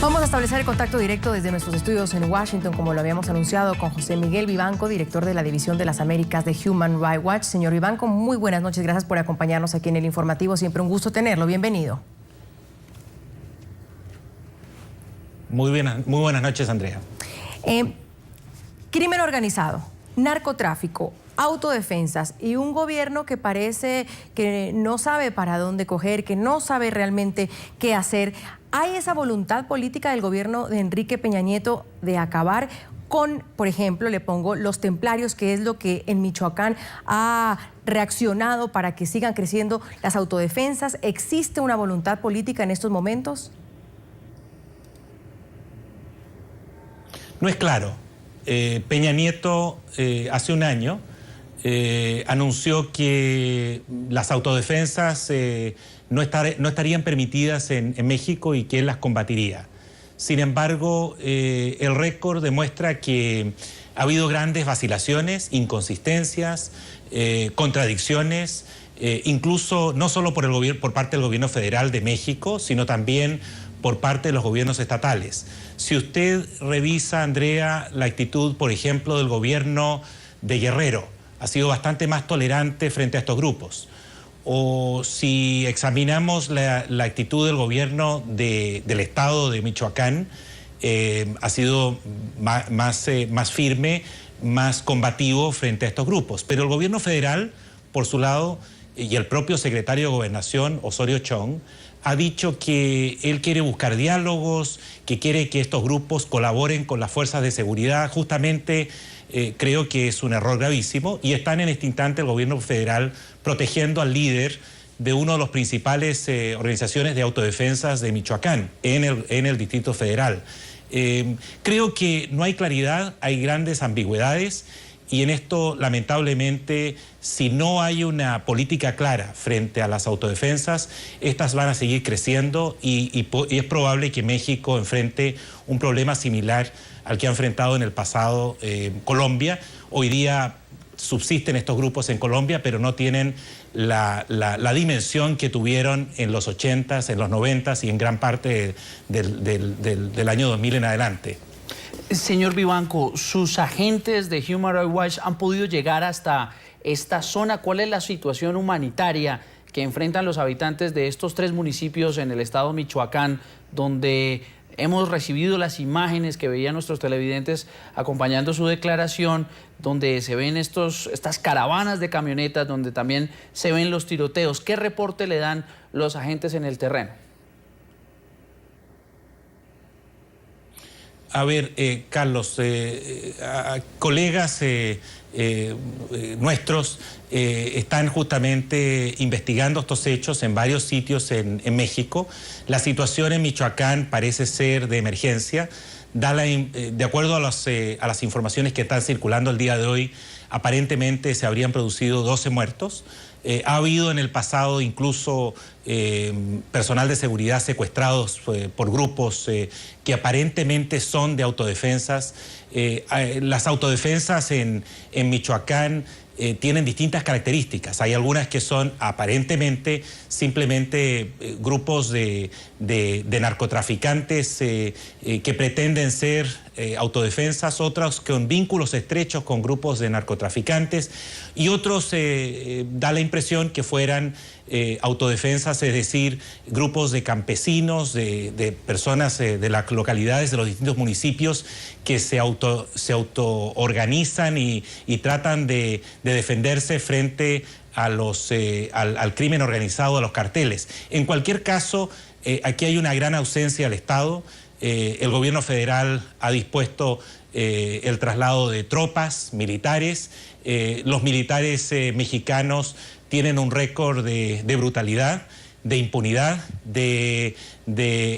Vamos a establecer el contacto directo desde nuestros estudios en Washington, como lo habíamos anunciado, con José Miguel Vivanco, director de la División de las Américas de Human Rights Watch. Señor Vivanco, muy buenas noches. Gracias por acompañarnos aquí en el informativo. Siempre un gusto tenerlo. Bienvenido. Muy buenas noches, Andrea. Crimen organizado, narcotráfico, autodefensas y un gobierno que parece que no sabe para dónde coger, que no sabe realmente qué hacer. ¿Hay esa voluntad política del gobierno de Enrique Peña Nieto de acabar con, por ejemplo, le pongo los templarios, que es lo que en Michoacán ha reaccionado para que sigan creciendo las autodefensas? ¿Existe una voluntad política en estos momentos? No es claro. Peña Nieto hace un año anunció que las autodefensas no estarían permitidas en México y que él las combatiría. Sin embargo, el récord demuestra que ha habido grandes vacilaciones, inconsistencias, contradicciones, incluso no solo por parte del gobierno federal de México, sino también por parte de los gobiernos estatales. Si usted revisa, Andrea, la actitud, por ejemplo, del gobierno de Guerrero, ha sido bastante más tolerante frente a estos grupos. O si examinamos la actitud del gobierno del estado de Michoacán, ha sido más firme, más combativo frente a estos grupos. Pero el gobierno federal, por su lado, y el propio secretario de Gobernación, Osorio Chong, ha dicho que él quiere buscar diálogos, que quiere que estos grupos colaboren con las fuerzas de seguridad. Justamente creo que es un error gravísimo y están en este instante el gobierno federal protegiendo al líder de una de las principales organizaciones de autodefensas de Michoacán, en el Distrito Federal. Creo que no hay claridad, hay grandes ambigüedades. Y en esto, lamentablemente, si no hay una política clara frente a las autodefensas, estas van a seguir creciendo y es probable que México enfrente un problema similar al que ha enfrentado en el pasado Colombia. Hoy día subsisten estos grupos en Colombia, pero no tienen la dimensión que tuvieron en los 80s, en los 90s y en gran parte del año 2000 en adelante. Señor Vivanco, ¿sus agentes de Human Rights Watch han podido llegar hasta esta zona? ¿Cuál es la situación humanitaria que enfrentan los habitantes de estos 3 municipios en el estado de Michoacán, donde hemos recibido las imágenes que veían nuestros televidentes acompañando su declaración, donde se ven estas caravanas de camionetas, donde también se ven los tiroteos? ¿Qué reporte le dan los agentes en el terreno? A ver, Carlos, colegas nuestros están justamente investigando estos hechos en varios sitios en México. La situación en Michoacán parece ser de emergencia. De acuerdo a las informaciones que están circulando el día de hoy, aparentemente se habrían producido 12 muertos. Ha habido en el pasado incluso personal de seguridad secuestrados por grupos que aparentemente son de autodefensas. Las autodefensas en Michoacán tienen distintas características. Hay algunas que son aparentemente simplemente grupos de narcotraficantes que pretenden ser autodefensas, otras con vínculos estrechos con grupos de narcotraficantes y otros da la impresión que fueran autodefensas, es decir, grupos de campesinos, de personas de las localidades de los distintos municipios que se autoorganizan y tratan de defenderse frente a al crimen organizado, a los carteles. En cualquier caso, aquí hay una gran ausencia del Estado. El gobierno federal ha dispuesto el traslado de tropas militares. Los militares mexicanos tienen un récord de brutalidad, de impunidad, de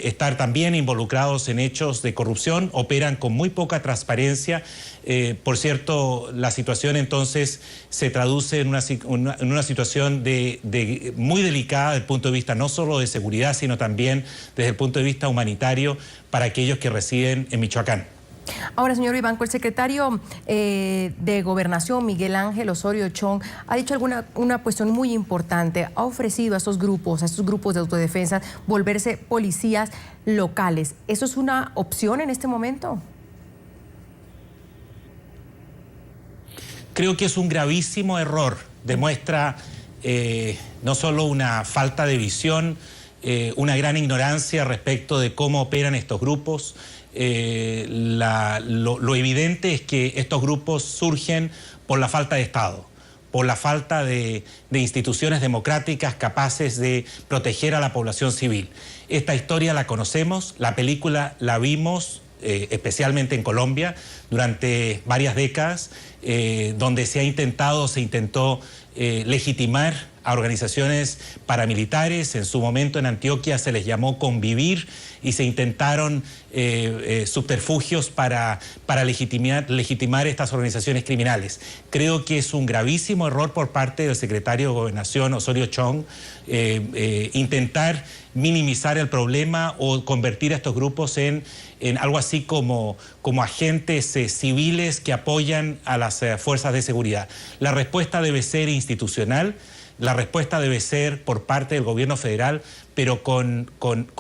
estar también involucrados en hechos de corrupción, operan con muy poca transparencia. Por cierto, la situación entonces se traduce en una situación muy delicada desde el punto de vista no solo de seguridad, sino también desde el punto de vista humanitario para aquellos que residen en Michoacán. Ahora, señor Vivanco, el secretario de Gobernación, Miguel Ángel Osorio Chong, ha dicho una cuestión muy importante. Ha ofrecido a estos grupos de autodefensa, volverse policías locales. ¿Eso es una opción en este momento? Creo que es un gravísimo error. Demuestra no solo una falta de visión, una gran ignorancia respecto de cómo operan estos grupos. Lo evidente es que estos grupos surgen por la falta de Estado, por la falta de instituciones democráticas capaces de proteger a la población civil. Esta historia la conocemos, la película la vimos, especialmente en Colombia, durante varias décadas, donde se intentó legitimar a organizaciones paramilitares. En su momento en Antioquia se les llamó convivir y se intentaron subterfugios para legitimar estas organizaciones criminales. Creo que es un gravísimo error por parte del secretario de Gobernación, Osorio Chong, intentar minimizar el problema o convertir a estos grupos en algo así como agentes civiles que apoyan a las fuerzas de seguridad. La respuesta debe ser institucional. La respuesta debe ser por parte del gobierno federal, pero con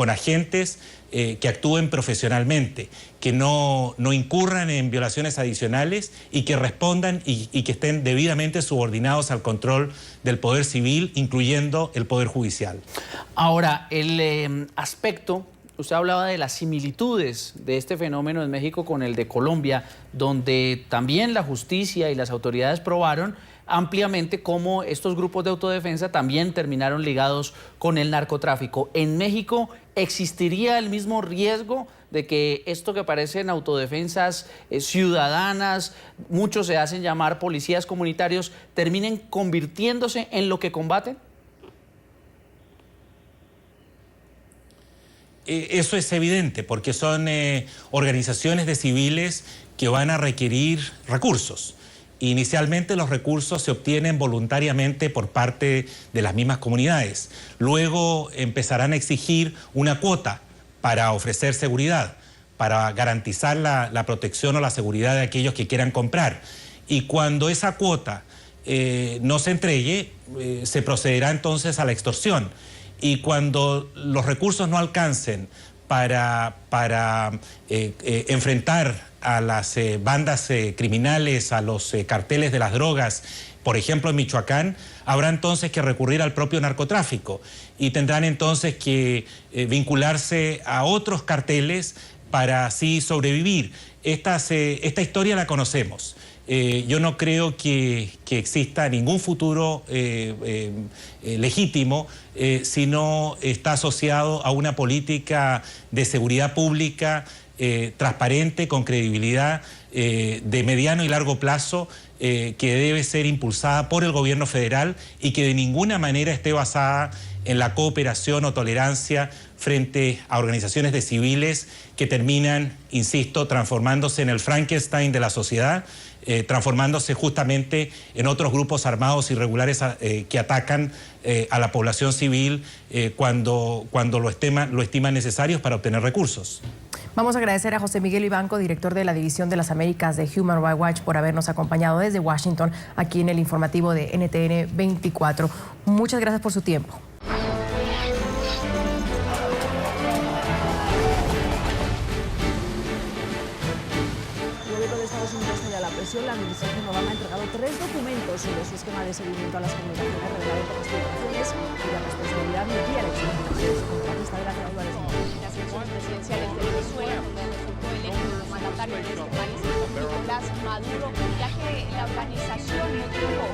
agentes que actúen profesionalmente, que no incurran en violaciones adicionales y que respondan y que estén debidamente subordinados al control del poder civil, incluyendo el poder judicial. Ahora, el aspecto, usted hablaba de las similitudes de este fenómeno en México con el de Colombia, donde también la justicia y las autoridades probaron ampliamente cómo estos grupos de autodefensa también terminaron ligados con el narcotráfico. ¿En México existiría el mismo riesgo de que esto que parecen autodefensas ciudadanas, muchos se hacen llamar policías comunitarios, terminen convirtiéndose en lo que combaten? Eso es evidente, porque son organizaciones de civiles que van a requerir recursos. Inicialmente los recursos se obtienen voluntariamente por parte de las mismas comunidades. Luego empezarán a exigir una cuota para ofrecer seguridad, para garantizar la protección o la seguridad de aquellos que quieran comprar. Y cuando esa cuota no se entregue, se procederá entonces a la extorsión. Y cuando los recursos no alcancen para enfrentar a las bandas criminales, a los carteles de las drogas, por ejemplo en Michoacán, habrá entonces que recurrir al propio narcotráfico y tendrán entonces que vincularse a otros carteles para así sobrevivir. Esta historia la conocemos. Yo no creo que exista ningún futuro legítimo si no está asociado a una política de seguridad pública transparente, con credibilidad, de mediano y largo plazo, que debe ser impulsada por el gobierno federal y que de ninguna manera esté basada en la cooperación o tolerancia frente a organizaciones de civiles que terminan, insisto, transformándose en el Frankenstein de la sociedad, transformándose justamente en otros grupos armados irregulares que atacan a la población civil cuando lo estiman necesarios para obtener recursos. Vamos a agradecer a José Miguel Vivanco, director de la División de las Américas de Human Rights Watch, por habernos acompañado desde Washington aquí en el informativo de NTN 24. Muchas gracias por su tiempo. La administración Obama ha entregado 3 documentos sobre su esquema de seguimiento a las comunicaciones revelado por las filtraciones y la responsabilidad metida en explicaciones contra esta de la Álvarez. Las elecciones presidenciales de Venezuela, donde resultó electo como mandatario de este país, Nicolás Maduro, ya que la organización no tuvo